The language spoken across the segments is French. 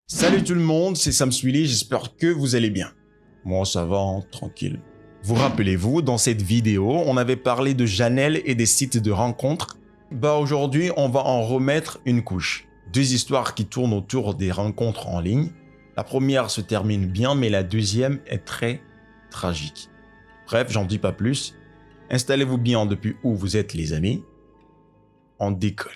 Salut tout le monde, c'est Sam Swilly, j'espère que vous allez bien. Moi ça va, tranquille. Vous rappelez-vous, dans cette vidéo, on avait parlé de Janelle et des sites de rencontres. Aujourd'hui, on va en remettre une couche. Deux histoires qui tournent autour des rencontres en ligne. La première se termine bien, mais la deuxième est très tragique. Bref, j'en dis pas plus. Installez-vous bien depuis où vous êtes les amis. On décolle.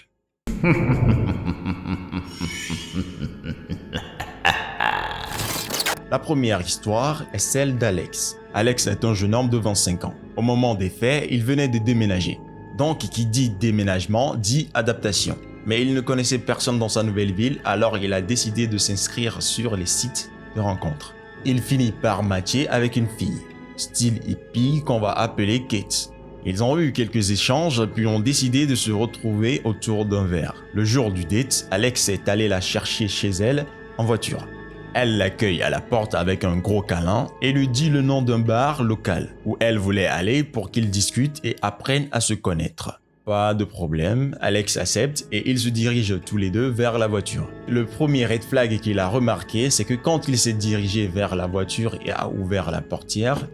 La première histoire est celle d'Alex. Alex est un jeune homme de 25 ans. Au moment des faits, il venait de déménager. Donc, qui dit déménagement, dit adaptation. Mais il ne connaissait personne dans sa nouvelle ville, alors il a décidé de s'inscrire sur les sites de rencontres. Il finit par matcher avec une fille, style hippie qu'on va appeler Kate. Ils ont eu quelques échanges, puis ont décidé de se retrouver autour d'un verre. Le jour du date, Alex est allé la chercher chez elle en voiture. Elle l'accueille à la porte avec un gros câlin et lui dit le nom d'un bar local où elle voulait aller pour qu'ils discutent et apprennent à se connaître. Pas de problème, Alex accepte et ils se dirigent tous les deux vers la voiture. Le premier red flag qu'il a remarqué, c'est que quand il s'est dirigé vers la voiture et a ouvert la portière,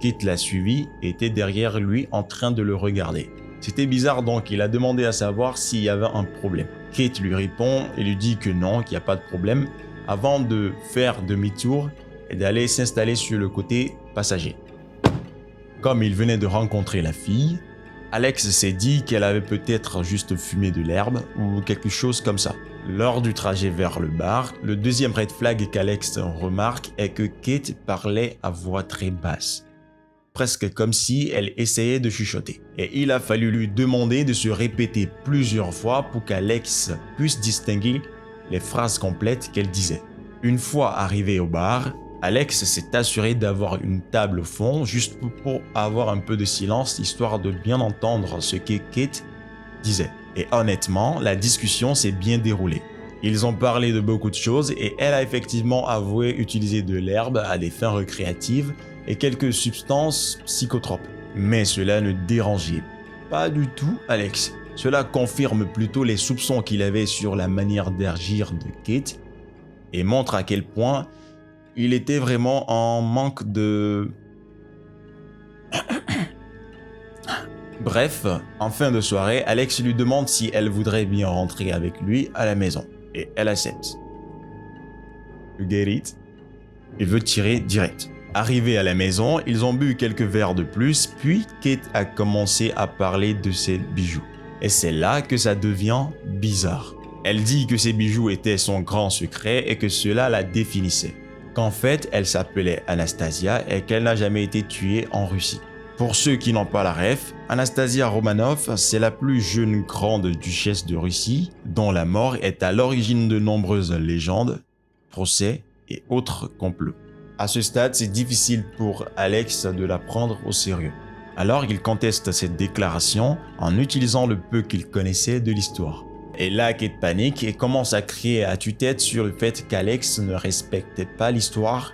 Kate l'a suivi et était derrière lui en train de le regarder. C'était bizarre donc il a demandé à savoir s'il y avait un problème. Kate lui répond et lui dit que non, qu'il n'y a pas de problème, avant de faire demi-tour et d'aller s'installer sur le côté passager. Comme il venait de rencontrer la fille, Alex s'est dit qu'elle avait peut-être juste fumé de l'herbe ou quelque chose comme ça. Lors du trajet vers le bar, le deuxième red flag qu'Alex remarque est que Kate parlait à voix très basse, presque comme si elle essayait de chuchoter. Et il a fallu lui demander de se répéter plusieurs fois pour qu'Alex puisse distinguer les phrases complètes qu'elle disait. Une fois arrivé au bar, Alex s'est assuré d'avoir une table au fond juste pour avoir un peu de silence histoire de bien entendre ce que Kate disait. Et honnêtement, la discussion s'est bien déroulée. Ils ont parlé de beaucoup de choses et elle a effectivement avoué utiliser de l'herbe à des fins récréatives et quelques substances psychotropes. Mais cela ne dérangeait pas du tout Alex. Cela confirme plutôt les soupçons qu'il avait sur la manière d'agir de Kate et montre à quel point il était vraiment en manque de... Bref, en fin de soirée, Alex lui demande si elle voudrait bien rentrer avec lui à la maison et elle accepte. You get it? Il veut tirer direct. Arrivé à la maison, ils ont bu quelques verres de plus, puis Kate a commencé à parler de ses bijoux. Et c'est là que ça devient bizarre. Elle dit que ses bijoux étaient son grand secret et que cela la définissait. Qu'en fait, elle s'appelait Anastasia et qu'elle n'a jamais été tuée en Russie. Pour ceux qui n'ont pas la ref, Anastasia Romanov, c'est la plus jeune grande duchesse de Russie, dont la mort est à l'origine de nombreuses légendes, procès et autres complots. À ce stade, c'est difficile pour Alex de la prendre au sérieux. Alors il conteste cette déclaration en utilisant le peu qu'il connaissait de l'histoire. Et là, Kate panique et commence à crier à tue-tête sur le fait qu'Alex ne respectait pas l'histoire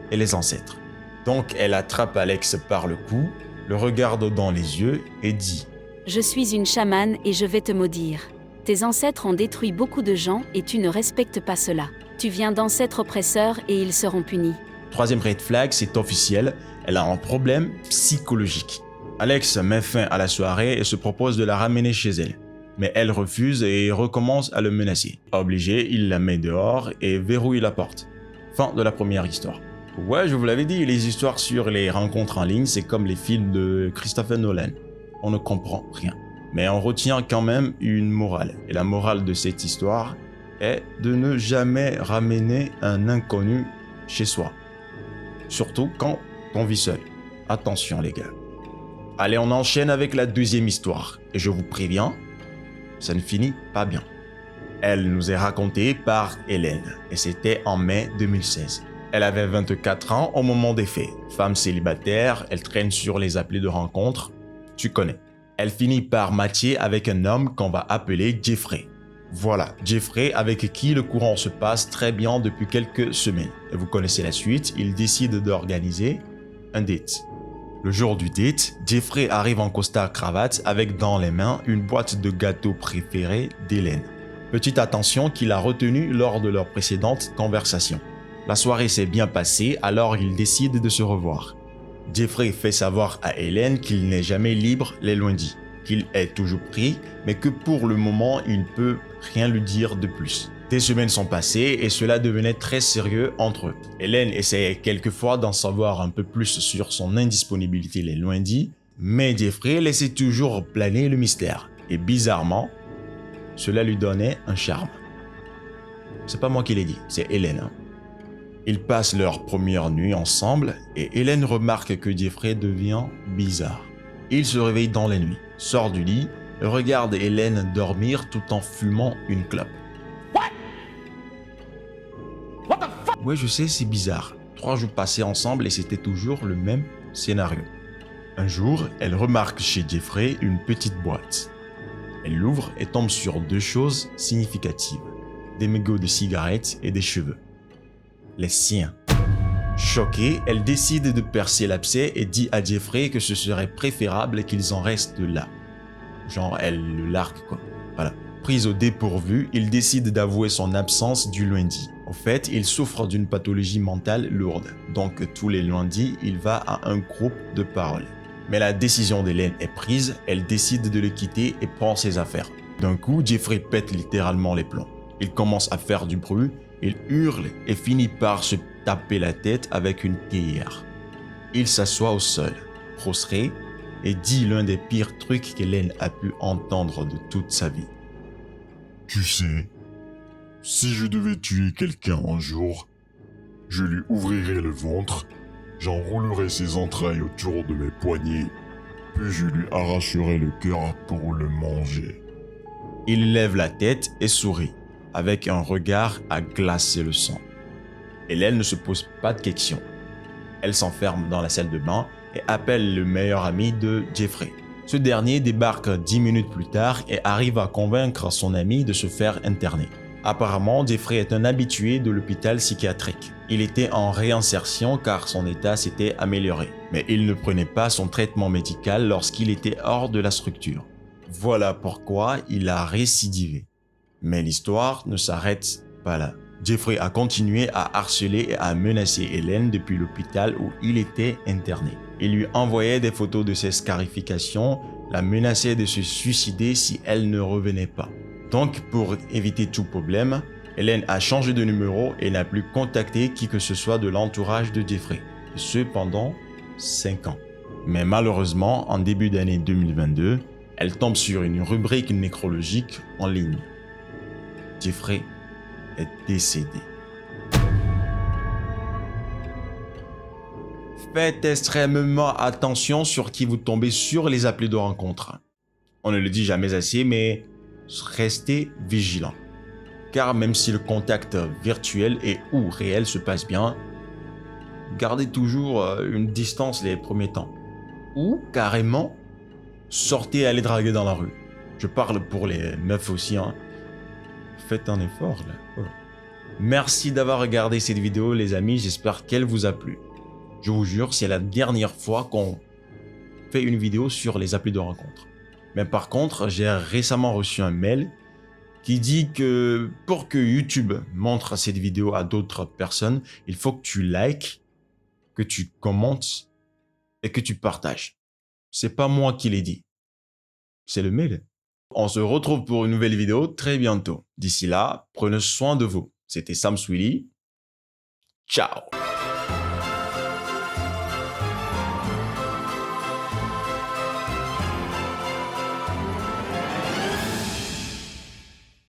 et les ancêtres. Donc elle attrape Alex par le cou, le regarde dans les yeux et dit « Je suis une chamane et je vais te maudire. Tes ancêtres ont détruit beaucoup de gens et tu ne respectes pas cela. Tu viens d'ancêtres oppresseurs et ils seront punis. » Troisième red flag, c'est officiel, elle a un problème psychologique. Alex met fin à la soirée et se propose de la ramener chez elle. Mais elle refuse et recommence à le menacer. Obligé, il la met dehors et verrouille la porte. Fin de la première histoire. Ouais, je vous l'avais dit, les histoires sur les rencontres en ligne, c'est comme les films de Christopher Nolan. On ne comprend rien. Mais on retient quand même une morale. Et la morale de cette histoire est de ne jamais ramener un inconnu chez soi. Surtout quand on vit seul. Attention les gars. Allez, on enchaîne avec la deuxième histoire. Et je vous préviens, ça ne finit pas bien. Elle nous est racontée par Hélène. Et c'était en mai 2016. Elle avait 24 ans au moment des faits. Femme célibataire, elle traîne sur les applis de rencontres. Tu connais. Elle finit par matcher avec un homme qu'on va appeler Jeffrey. Voilà, Jeffrey avec qui le courant se passe très bien depuis quelques semaines. Et vous connaissez la suite, il décide d'organiser un date. Le jour du date, Jeffrey arrive en costard cravate avec dans les mains une boîte de gâteaux préférés d'Hélène. Petite attention qu'il a retenue lors de leur précédente conversation. La soirée s'est bien passée, alors ils décident de se revoir. Jeffrey fait savoir à Hélène qu'il n'est jamais libre les lundis, qu'il est toujours pris, mais que pour le moment, il ne peut rien lui dire de plus. Des semaines sont passées et cela devenait très sérieux entre eux. Hélène essayait quelquefois d'en savoir un peu plus sur son indisponibilité les lundis, mais Jeffrey laissait toujours planer le mystère. Et bizarrement, cela lui donnait un charme. C'est pas moi qui l'ai dit, c'est Hélène. Ils passent leur première nuit ensemble et Hélène remarque que Jeffrey devient bizarre. Il se réveille dans la nuit, sort du lit et regarde Hélène dormir tout en fumant une clope. Ouais, je sais, c'est bizarre. 3 jours passés ensemble et c'était toujours le même scénario. Un jour, elle remarque chez Jeffrey une petite boîte. Elle l'ouvre et tombe sur 2 choses significatives. Des mégots de cigarettes et des cheveux. Les siens. Choquée, elle décide de percer l'abcès et dit à Jeffrey que ce serait préférable qu'ils en restent là. Genre, elle le largue quoi. Voilà. Prise au dépourvu, il décide d'avouer son absence du lundi. En fait, il souffre d'une pathologie mentale lourde. Donc tous les lundis, il va à un groupe de parole. Mais la décision d'Hélène est prise, elle décide de le quitter et prend ses affaires. D'un coup, Jeffrey pète littéralement les plombs. Il commence à faire du bruit, il hurle et finit par se taper la tête avec une théière. Il s'assoit au sol, prostré, et dit l'un des pires trucs qu'Hélène a pu entendre de toute sa vie. Tu sais, si je devais tuer quelqu'un un jour, je lui ouvrirais le ventre, j'enroulerais ses entrailles autour de mes poignets, puis je lui arracherais le cœur pour le manger. Il lève la tête et sourit, avec un regard à glacer le sang. Hélène ne se pose pas de questions. Elle s'enferme dans la salle de bain et appelle le meilleur ami de Jeffrey. Ce dernier débarque 10 minutes plus tard et arrive à convaincre son ami de se faire interner. Apparemment, Jeffrey est un habitué de l'hôpital psychiatrique. Il était en réinsertion car son état s'était amélioré. Mais il ne prenait pas son traitement médical lorsqu'il était hors de la structure. Voilà pourquoi il a récidivé. Mais l'histoire ne s'arrête pas là. Jeffrey a continué à harceler et à menacer Hélène depuis l'hôpital où il était interné. Il lui envoyait des photos de ses scarifications, la menaçait de se suicider si elle ne revenait pas. Donc, pour éviter tout problème, Hélène a changé de numéro et n'a plus contacté qui que ce soit de l'entourage de Jeffrey. Et ce pendant 5 ans. Mais malheureusement, en début d'année 2022, elle tombe sur une rubrique nécrologique en ligne. Jeffrey est décédé. Faites extrêmement attention sur qui vous tombez sur les applis de rencontre. On ne le dit jamais assez, mais restez vigilant. Car même si le contact virtuel et ou réel se passe bien, gardez toujours une distance les premiers temps. Ou carrément, sortez et allez draguer dans la rue. Je parle pour les meufs aussi, hein. Faites un effort là. Oh. Merci d'avoir regardé cette vidéo les amis, j'espère qu'elle vous a plu. Je vous jure, c'est la dernière fois qu'on fait une vidéo sur les applis de rencontre. Mais par contre, j'ai récemment reçu un mail qui dit que pour que YouTube montre cette vidéo à d'autres personnes, il faut que tu likes, que tu commentes et que tu partages. C'est pas moi qui l'ai dit. C'est le mail. On se retrouve pour une nouvelle vidéo très bientôt. D'ici là, prenez soin de vous. C'était Sam Swilly. Ciao.